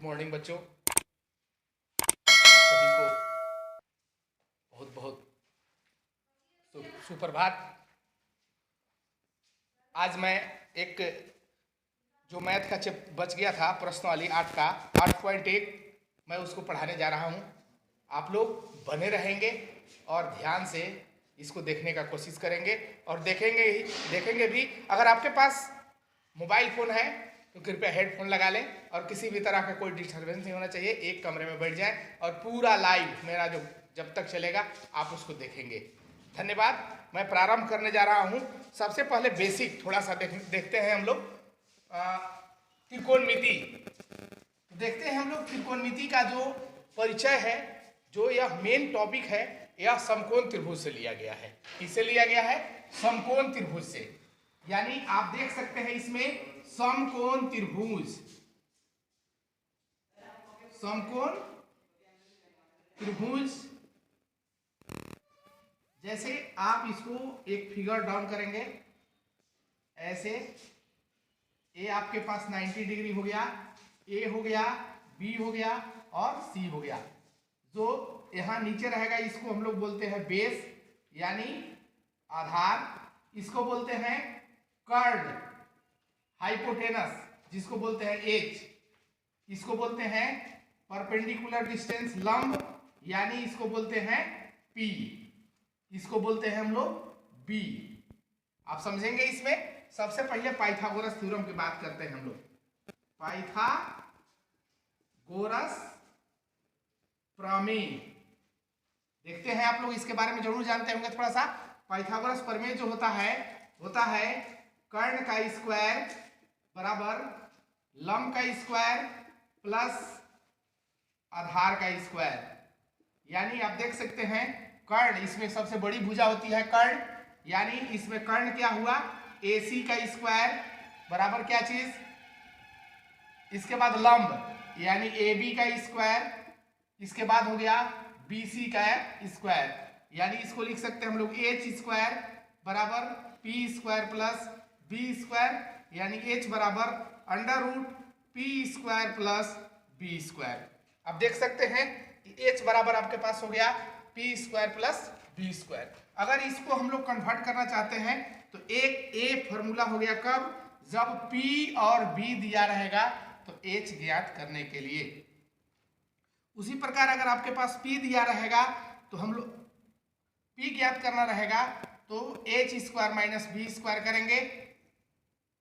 Good morning बच्चों, सभी को बहुत बहुत सुप्रभात। आज मैं एक जो मैथ का चैप बच गया था प्रश्नावली 8 का 8.1 मैं उसको पढ़ाने जा रहा हूँ। आप लोग बने रहेंगे और ध्यान से इसको देखने का कोशिश करेंगे और देखेंगे भी। अगर आपके पास मोबाइल फ़ोन है तो कृपया हेडफोन लगा लें और किसी भी तरह का कोई डिस्टर्बेंस नहीं होना चाहिए। एक कमरे में बैठ जाएं और पूरा लाइव मेरा जो जब तक चलेगा आप उसको देखेंगे। धन्यवाद। मैं प्रारंभ करने जा रहा हूं। सबसे पहले बेसिक थोड़ा सा देखते हैं हम लोग त्रिकोणमिति। देखते हैं हम लोग त्रिकोणमिति का जो परिचय है, जो यह मेन टॉपिक है, यह समकोण त्रिभुज से लिया गया है। किससे लिया गया है? समकोण त्रिभुज से। यानी आप देख सकते हैं इसमें समकोण त्रिभुज, समकोण त्रिभुज। जैसे आप इसको एक फिगर डाउन करेंगे ऐसे, ए आपके पास 90 डिग्री हो गया, ए हो गया, बी हो गया और सी हो गया। जो यहां नीचे रहेगा इसको हम लोग बोलते हैं बेस यानी आधार। इसको बोलते हैं कर्ड, हाइपोटेनस जिसको बोलते हैं एच। इसको बोलते हैं परपेंडिकुलर डिस्टेंस लंब यानी इसको बोलते हैं पी। इसको बोलते हैं हम लोग बी। आप समझेंगे इसमें। सबसे पहले पाइथागोरस थ्योरम की बात करते हैं हम लोग। पाइथागोरस प्रमेय देखते हैं। आप लोग इसके बारे में जरूर जानते होंगे थोड़ा सा। पाइथागोरस प्रमेय जो होता है कर्ण का स्क्वायर बराबर लंब का स्क्वायर प्लस आधार का स्क्वायर। यानी आप देख सकते हैं कर्ण, इसमें सबसे बड़ी भुजा होती है कर्ण, यानी इसमें कर्ण क्या हुआ? AC का स्क्वायर बराबर क्या चीज? इसके बाद लंब यानी AB का स्क्वायर, इसके बाद हो गया BC का स्क्वायर। यानी इसको लिख सकते हैं हम लोग H स्क्वायर बराबर P square plus B square, यानी H बराबर under root P square plus B square. अब देख सकते हैं H बराबर आपके पास हो गया P square plus B square. अगर इसको हम लोग कन्वर्ट करना चाहते हैं तो एक A फॉर्मूला हो गया कब? जब P और B दिया रहेगा तो H ज्ञात करने के लिए। उसी प्रकार अगर आपके पास P दिया रहेगा तो हम लोग P ज्ञात करना रहेगा तो H square minus B square करेंगे,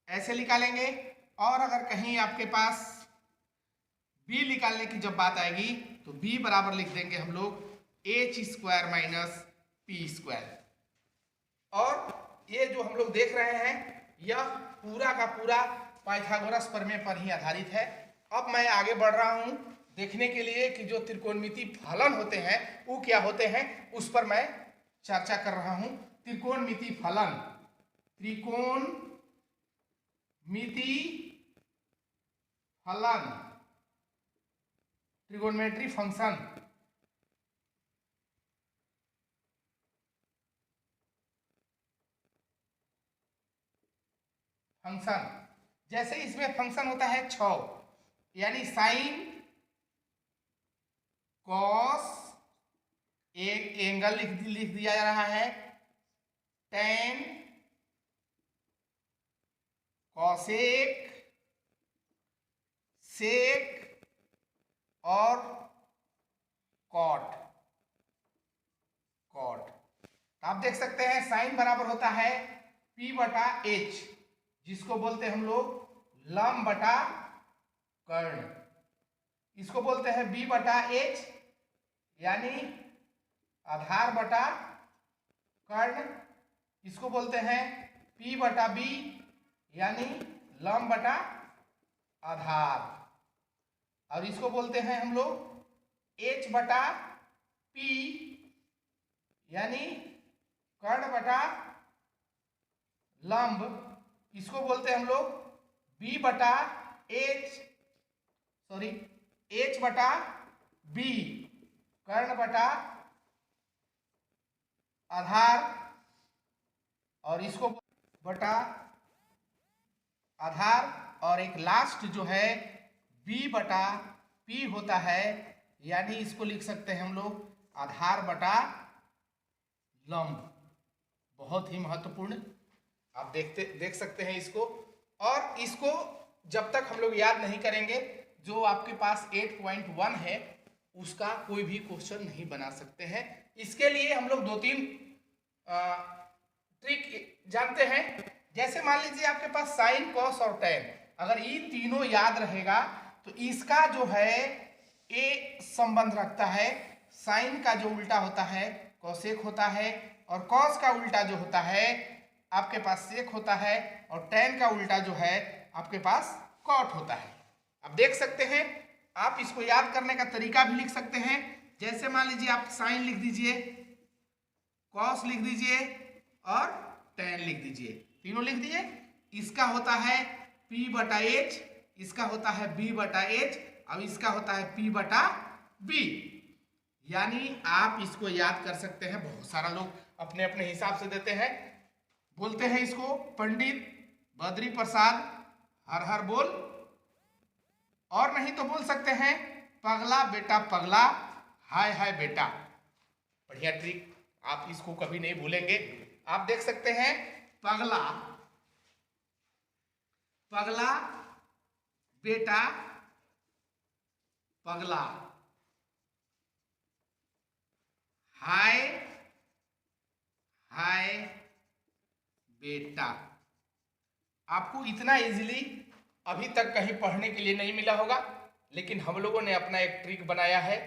ऐसे निकालेंगे। और अगर कहीं आपके पास B निकालने की जब बात आएगी तो B बराबर लिख देंगे हम लोग H square minus P square. और ये जो हम लोग देख रहे हैं यह पूरा का पूरा पाइथागोरस प्रमेय पर ही आधारित है। अब मैं आगे बढ़ रहा हूं देखने के लिए कि जो त्रिकोणमिति फलन होते हैं वो क्या होते हैं, उस पर मैं चर्चा कर रहा हूं। त्रिकोणमिति फलन, त्रिकोणमिति फलन, ट्रिगोनोमेट्री फंक्शन। जैसे इसमें फंक्शन होता है 6, यानी साइन, कॉस, एक एंगल लिख दिया जा रहा है, टेन, कॉसेक, सेक और कॉट। आप देख सकते हैं साइन बराबर होता है P बटा H, जिसको बोलते हैं हम लोग लंब बटा कर्ण। इसको बोलते हैं B बटा H यानी आधार बटा कर्ण। इसको बोलते हैं P बटा B यानी लंब बटा आधार। और इसको बोलते हैं हम लोग H बटा P यानी कर्ण बटा लंब। इसको बोलते हैं हम लोग B बटा H बटा B कर्ण बटा आधार, और इसको बटा आधार। और एक लास्ट जो है B बटा P होता है, यानी इसको लिख सकते हैं हम लोग आधार बटा लंब। बहुत ही महत्वपूर्ण, आप देख सकते हैं इसको। और इसको जब तक हम लोग याद नहीं करेंगे, जो आपके पास 8.1 है उसका कोई भी क्वेश्चन नहीं बना सकते हैं। इसके लिए हम लोग 2-3 ट्रिक जानते हैं। जैसे मान लीजिए आपके पास साइन, कॉस और टैन, अगर ये तीनों याद रहेगा तो इसका जो है ए संबंध रखता है। साइन का जो उल्टा होता है कॉसेक होता है, और कॉस का उल्टा जो होता है आपके पास सेक होता है, और टैन का उल्टा जो है आपके पास कॉट होता है। अब देख सकते हैं, आप इसको याद करने का तरीका भी लिख सकते हैं। जैसे मान लीजिए आप साइन लिख दीजिए, कॉस लिख दीजिए और टैन लिख दीजिए, तीनों लिख दिए। इसका होता है P बटा H, इसका होता है B बटा H, अब इसका होता है P बटा B। यानी आप इसको याद कर सकते हैं। बहुत सारा लोग अपने अपने हिसाब से देते हैं, बोलते हैं इसको पंडित बद्री प्रसाद हर हर बोल, और नहीं तो बोल सकते हैं पगला बेटा पगला हाय हाय बेटा। बढ़िया ट्रिक, आप इसको कभी नहीं भूलेंगे। आप देख सकते हैं पगला पगला बेटा पगला, हाय हाय बेटा। आपको इतना इजीली अभी तक कहीं पढ़ने के लिए नहीं मिला होगा, लेकिन हम लोगों ने अपना एक ट्रिक बनाया है।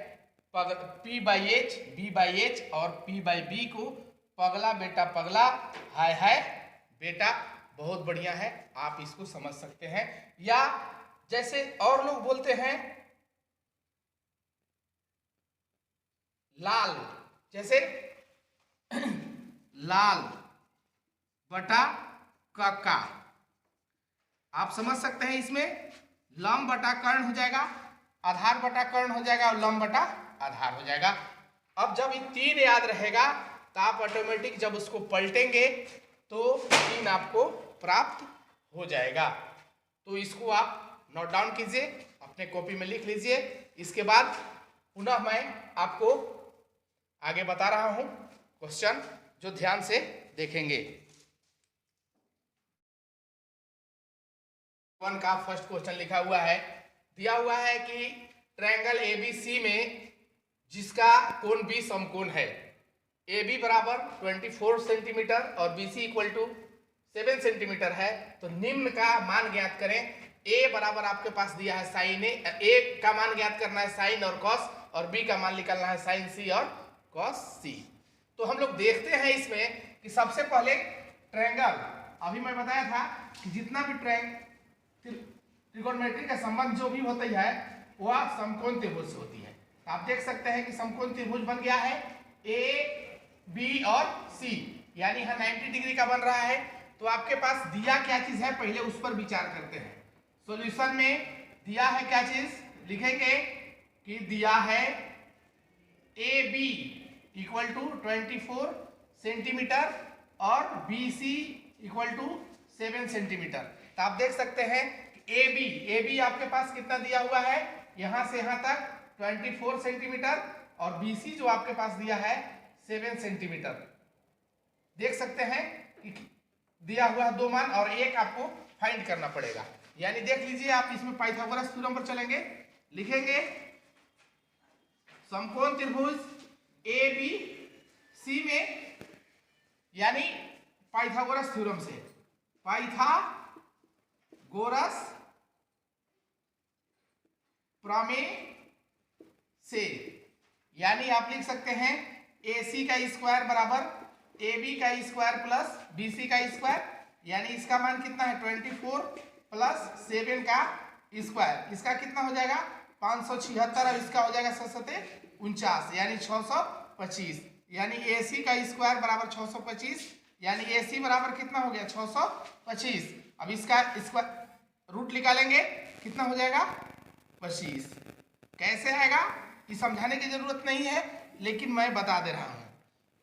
P by H, B by H और P बाई बी को पगला बेटा पगला हाय हाय बेटा, बहुत बढ़िया है, आप इसको समझ सकते हैं। या जैसे और लोग बोलते हैं लाल, जैसे लाल बटा काका, आप समझ सकते हैं। इसमें लंब बटा कर्ण हो जाएगा, आधार बटा कर्ण हो जाएगा और लंब बटा आधार हो जाएगा। अब जब ये 3 याद रहेगा तो आप ऑटोमेटिक जब उसको पलटेंगे तो 3 आपको प्राप्त हो जाएगा। तो इसको आप नोट डाउन कीजिए, अपने कॉपी में लिख लीजिए। इसके बाद पुनः मैं आपको आगे बता रहा हूं क्वेश्चन, जो ध्यान से देखेंगे। 1 का फर्स्ट क्वेश्चन लिखा हुआ है, दिया हुआ है कि ट्रायंगल ABC में जिसका कोण B समकोण है, AB बराबर 24 सेंटीमीटर और BC इक्वल टू 7 सेंटीमीटर है, तो निम्न का मान ज्ञात करें। A बराबर आपके पास दिया है साइन A का मान ज्ञात करना है साइन और कॉस, और B का मान निकालना है साइन C और कॉस C। तो हम लोग देखते हैं इसमें कि सबसे पहले ट्रायंगल, अभी मैं बताया था कि जितना भी त्रिकोणमिति का संबंध जो भी होता है वह समकोण त्रिभुज से होती है। तो आप देख सकते हैं कि समकोण त्रिभुज बन गया है A, B और C, यानी यहां 90 डिग्री का बन रहा है। तो आपके पास दिया क्या चीज है, पहले उस पर विचार करते हैं। सॉल्यूशन में दिया है क्या चीज, लिखेंगे कि दिया है AB इक्वल टू 24 सेंटीमीटर और BC इक्वल टू 7 सेंटीमीटर। तो आप देख सकते हैं AB आपके पास कितना दिया हुआ है, यहां से यहां तक 24 सेंटीमीटर, और BC जो आपके पास दिया है 7 सेंटीमीटर। देख सकते हैं कि दिया हुआ है 2 मान, और एक आपको फाइंड करना पड़ेगा। यानी देख लीजिए, आप इसमें पाइथागोरस थ्योरम पर चलेंगे, लिखेंगे समकोण त्रिभुज ABC में, यानी पाइथागोरस थ्योरम से, पाइथागोरस प्रमेय से, यानी आप लिख सकते हैं AC का स्क्वायर बराबर AB का स्क्वायर प्लस BC का स्क्वायर, यानी इसका मान कितना है 24 प्लस 7 का स्क्वायर, इसका कितना हो जाएगा 576, और इसका हो जाएगा 749, यानी 625, यानी AC का स्क्वायर बराबर 625, यानी AC बराबर कितना हो गया 625। अब इसका स्क्वायर रूट निकालेंगे, कितना हो जाएगा 25। कैसे आएगा ये समझाने की जरूरत नहीं है, लेकिन मैं बता दे रहा हूं।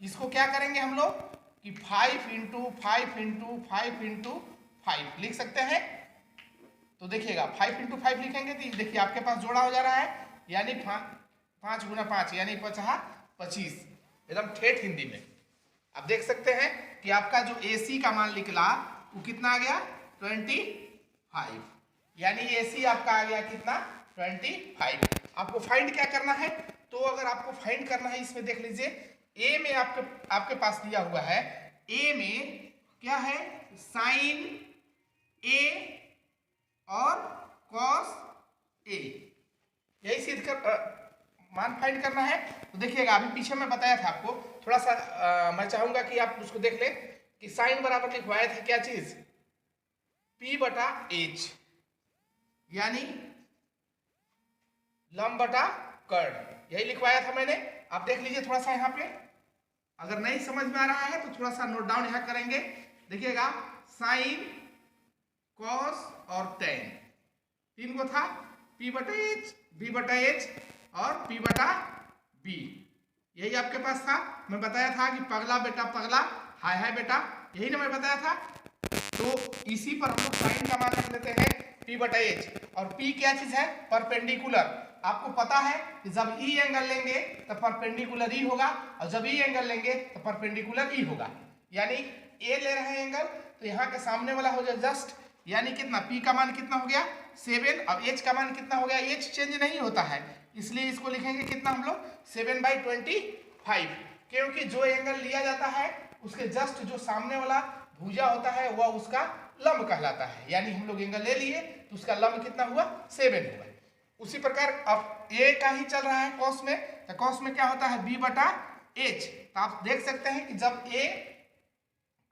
इसको क्या करेंगे हम लोग कि 5 इंटू 5 इंटू 5 इंटू 5 लिख सकते हैं। तो देखिएगा 5 इंटू 5 लिखेंगे तो देखिए आपके पास जोड़ा हो जा रहा है यानी 5 गुना 5 यानी 25 एकदम ठेठ हिंदी में। आप देख सकते हैं कि आपका जो AC का मान निकला वो कितना आ गया 25, यानी AC आपका आ गया कितना 25। आपको फाइंड क्या करना है, तो अगर आपको फाइंड करना है इसमें देख लीजिए A में आपके पास दिया हुआ है, A में क्या है साइन A और कॉस A, यही सिद्ध कर मान फाइंड करना है। तो देखिएगा अभी पीछे मैं बताया था आपको, थोड़ा सा मैं चाहूंगा कि आप उसको देख लें कि साइन बराबर लिखवाया था क्या चीज P/H, यानी लंब बटा कर्ण, यही लिखवाया था मैंने। आप देख लीजिए थोड़ा सा यहाँ पे, अगर नहीं समझ में आ रहा है तो थोड़ा सा नोट डाउन यहाँ करेंगे। देखिएगा साइन कॉस और टेन, तीन को था P/H, B/H और P/B, यही आपके पास था। मैं बताया था कि पगला बेटा पगला, हाय हाय बेटा, यही ना मैं बताया था। तो इसी पर हम लोग साइन का मान रख लेते हैं P/H, और P क्या चीज है परपेंडिकुलर। आपको पता है कि जब E एंगल लेंगे तो परपेंडिकुलर E होगा, और जब E एंगल लेंगे तो परपेंडिकुलर E होगा। यानी A ले रहे हैं एंगल तो यहाँ के सामने वाला हो जाए जस्ट, यानी कितना P का मान कितना हो गया 7, अब H का मान कितना हो गया, H चेंज नहीं होता है इसलिए इसको लिखेंगे कितना हम लोग 7/25, क्योंकि जो एंगल लिया जाता है उसके जस्ट जो सामने वाला भुजा होता है वह उसका लंब कहलाता है। यानी हम लोग एंगल ले लिए तो उसका लंब कितना हुआ 7 हुआ। उसी प्रकार अब A का ही चल रहा है कॉस में, तो कॉस में क्या होता है B/H। तो आप देख सकते हैं कि जब A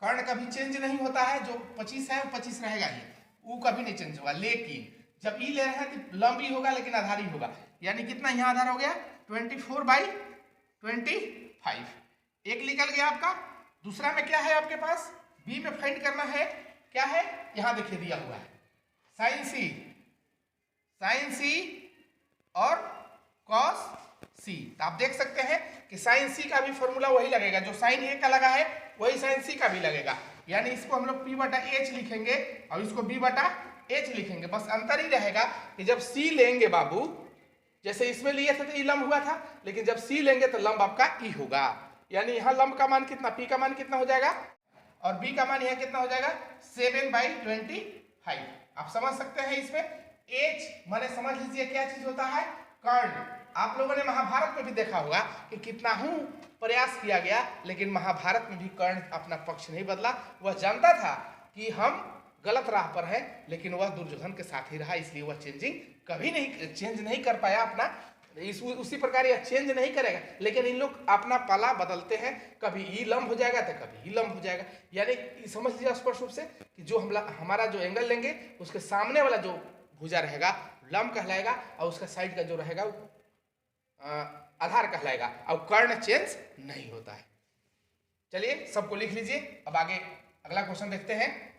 कर्ण कभी चेंज नहीं होता है, जो 25 है वो 25 रहेगा ही, वो कभी नहीं चेंज होगा। लेकिन जब E ले रहे हैं तो लंब ही होगा लेकिन आधार ही होगा, यानी कितना यहाँ आधार हो गया 24/25, एक निकल गया आपका। दूसरा में क्या है आपके पास B में फाइंड करना है, क्या है यहाँ देखिए दिया हुआ है साइन C और कॉस C। तो आप देख सकते हैं कि साइन C का भी फॉर्मूला वही लगेगा, जो साइन A का लगा है वही साइन C का भी लगेगा। यानी इसको हम लोग P/H लिखेंगे और इसको B/H लिखेंगे। बस अंतर ही रहेगा कि जब C लेंगे बाबू, जैसे इसमें लिए थे तो E लंब हुआ था, लेकिन जब C लेंगे तो लंब आपका E होगा। यानी यहाँ लंब का मान कितना P का मान कितना हो जाएगा और B का मान यहाँ कितना हो जाएगा 7/25। आप समझ सकते हैं इसमें। H माने समझ लीजिए क्या चीज होता है कर्ण। आप लोगों ने महाभारत में भी देखा होगा कि कितना प्रयास किया गया, लेकिन महाभारत में भी कर्ण अपना पक्ष नहीं बदला। वह जानता था कि हम गलत राह पर हैं, लेकिन वह दुर्योधन के साथ ही रहा, इसलिए वह कभी नहीं चेंज नहीं कर पाया अपना। उसी प्रकार यह चेंज नहीं करेगा, लेकिन इन लोग अपना पला बदलते हैं, कभी ई लंब हो जाएगा तो कभी ई लंब हो जाएगा। यानी समझ लीजिए स्पष्ट रूप से कि जो हमारा जो एंगल लेंगे उसके सामने वाला जो भुजा रहेगा लंब कहलाएगा, और उसका साइड का जो रहेगा आधार कहलाएगा, और कर्ण चेंज नहीं होता है। चलिए सबको लिख लीजिए। अब आगे अगला क्वेश्चन देखते हैं।